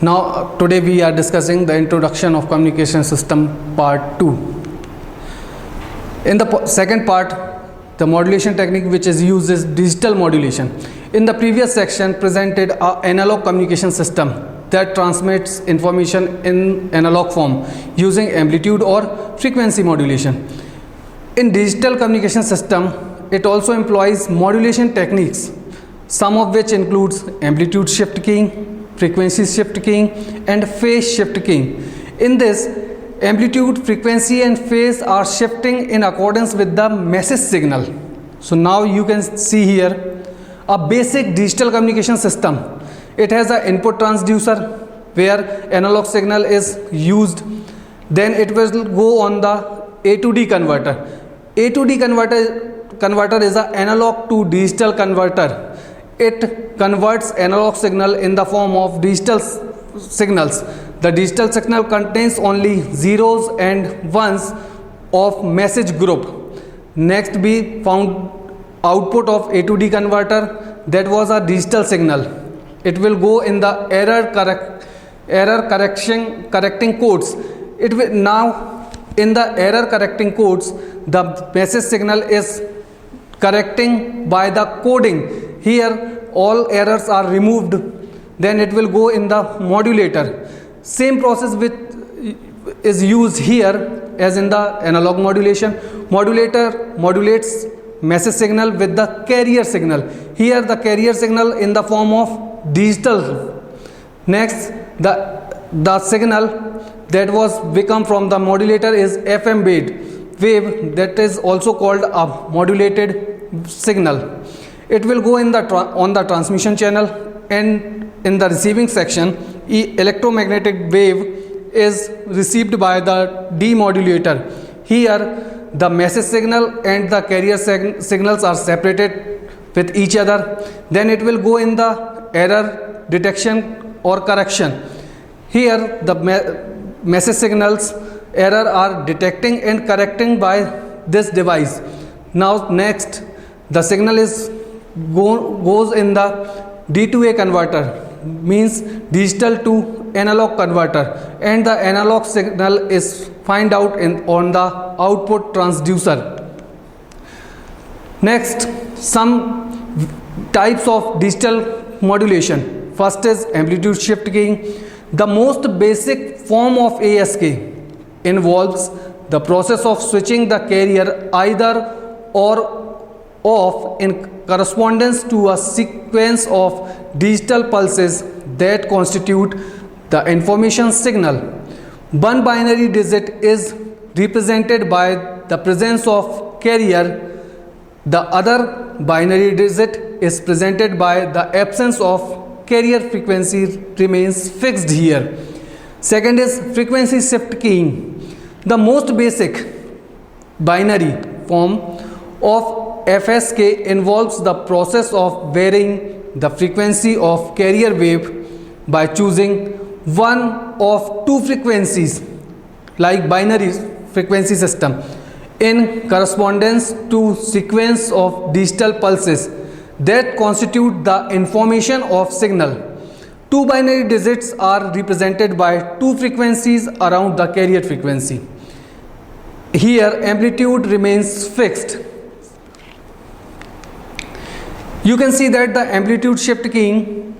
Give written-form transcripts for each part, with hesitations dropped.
Now today we are discussing the introduction of communication system part 2. In the second part, the modulation technique which is used is digital modulation. In the previous section presented an analog communication system that transmits information in analog form using amplitude or frequency modulation. In digital communication system, it also employs modulation techniques, some of which includes amplitude shift keying, frequency shift keying and phase shift keying. In this, amplitude, frequency and phase are shifting in accordance with the message signal. So now you can see here a basic digital communication system. It has an input transducer where analog signal is used. Then it will go on the A to D converter. A to D converter is an analog to digital converter. It converts analog signal in the form of digital signals. The digital signal contains only zeros and ones of message group. Next we found output of A to D converter, that was a digital signal. It will go in the correcting codes. It will now in the error correcting codes, the message signal is correcting by the coding. Here all errors are removed. Then it will go in the modulator. Same process is used here as in the analog modulation. Modulator modulates message signal with the carrier signal. Here the carrier signal in the form of digital. Next the signal that was become from the modulator is FM wave, that is also called a modulated signal. It will go in the on the transmission channel, and in the receiving section electromagnetic wave is received by the demodulator. Here the message signal and the carrier signals are separated with each other. Then it will go in the error detection or correction. Here the message signals error are detecting and correcting by this device. Now next the signal is goes in the D2A converter, means digital to analog converter, and the analog signal is find out on the output transducer. Next, some types of digital modulation. First is amplitude shift keying. The most basic form of ASK involves the process of switching the carrier either or off in correspondence to a sequence of digital pulses that constitute the information signal. One binary digit is represented by the presence of carrier. The other binary digit is presented by the absence of carrier. Frequency remains fixed here. Second is frequency shift keying. The most basic binary form of FSK involves the process of varying the frequency of carrier wave by choosing one of two frequencies, like binary frequency system, in correspondence to sequence of digital pulses that constitute the information of signal. Two binary digits are represented by two frequencies around the carrier frequency. Here amplitude remains fixed. You can see that the amplitude shift keying,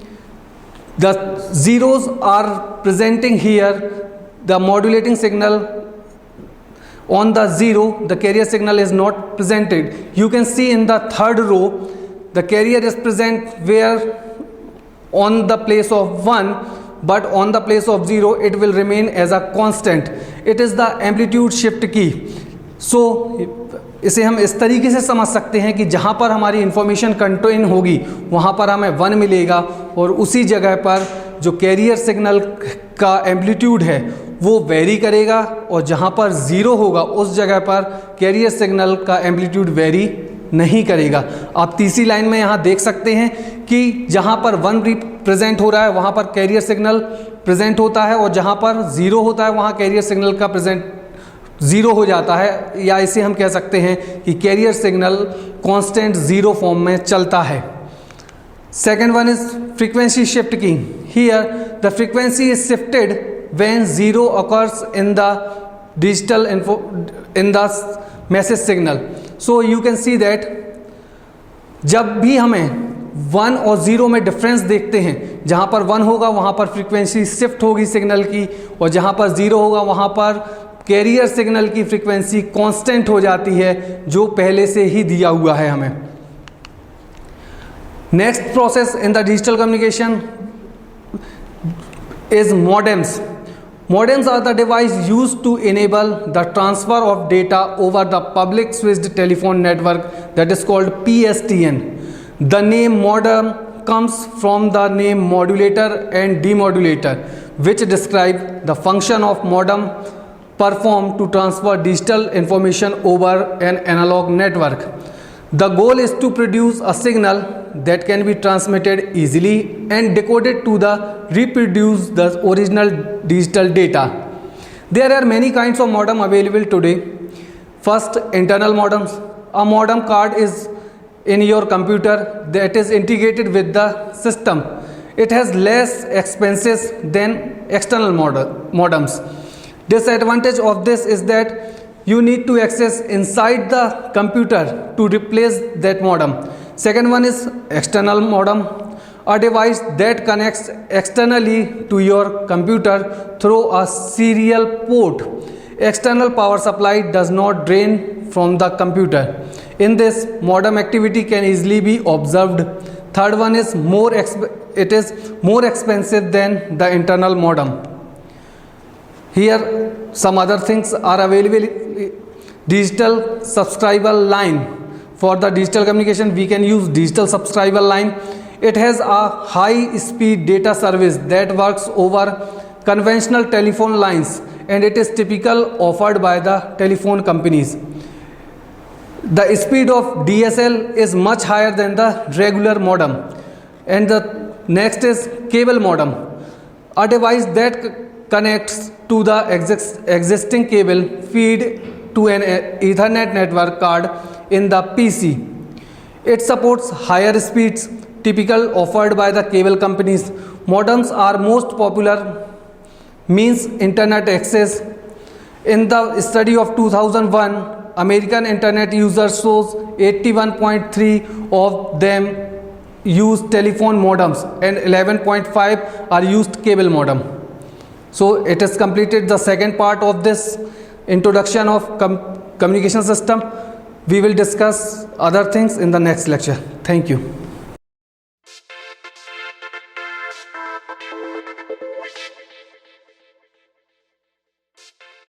the zeros are presenting here the modulating signal. On the zero, the carrier signal is not presented. You can see in the third row, the carrier is present where on the place of 1, but on the place of 0 it will remain as a constant. It is the amplitude shift key. So इसे हम इस तरीके से समझ सकते हैं कि जहाँ पर हमारी इंफॉर्मेशन कंटेन होगी वहाँ पर हमें 1 मिलेगा, और उसी जगह पर जो कैरियर सिग्नल का एम्पलीट्यूड है वो वेरी करेगा, और जहाँ पर 0 होगा उस जगह पर कैरियर सिग्नल का एम्पलीट्यूड वेरी नहीं करेगा. आप तीसरी लाइन में यहाँ देख सकते हैं कि जहाँ पर 1 प्रेजेंट हो रहा है वहाँ पर कैरियर सिग्नल प्रेजेंट होता है, और जहाँ पर 0 होता है वहाँ कैरियर सिग्नल का प्रेजेंट 0 हो जाता है, या इसे हम कह सकते हैं कि कैरियर सिग्नल कांस्टेंट 0 फॉर्म में चलता है. Second one is frequency shift keying. Here the frequency is shifted when zero occurs in the digital info in the message signal. So you can see that जब भी हमें 1 और 0 में difference देखते हैं, जहाँ पर 1 होगा वहाँ पर फ्रीक्वेंसी शिफ्ट होगी सिग्नल की, और जहाँ पर 0 होगा वहाँ पर कैरियर सिग्नल की फ्रीक्वेंसी कांस्टेंट हो जाती है, जो पहले से ही दिया हुआ है हमें. Next process in the digital communication is modems. Modems are the device used to enable the transfer of data over the public switched telephone network, that is called PSTN. The name modem comes from the name modulator and demodulator, which describe the function of modem performed to transfer digital information over an analog network. The goal is to produce a signal that can be transmitted easily and decoded to reproduce the original digital data. There are many kinds of modem available today. First, internal modems. A modem card is in your computer that is integrated with the system. It has less expenses than external modems. Disadvantage of this is that you need to access inside the computer to replace that modem. Second one is external modem, a device that connects externally to your computer through a serial port. External power supply does not drain from the computer. In this, modem activity can easily be observed. Third one is it is more expensive than the internal modem. Here some other things are available. Digital subscriber line. For the digital communication we can use digital subscriber line. It has a high speed data service that works over conventional telephone lines, and it is typical offered by the telephone companies. The speed of DSL is much higher than the regular modem. And the next is cable modem, a device that connects to the existing cable feed to an Ethernet network card in the PC. It supports higher speeds, typical offered by the cable companies. Modems are most popular means internet access. In the study of 2001, American internet users shows 81.3 of them use telephone modems and 11.5 are used cable modem. So it has completed the second part of this introduction of communication system. We will discuss other things in the next lecture. Thank you.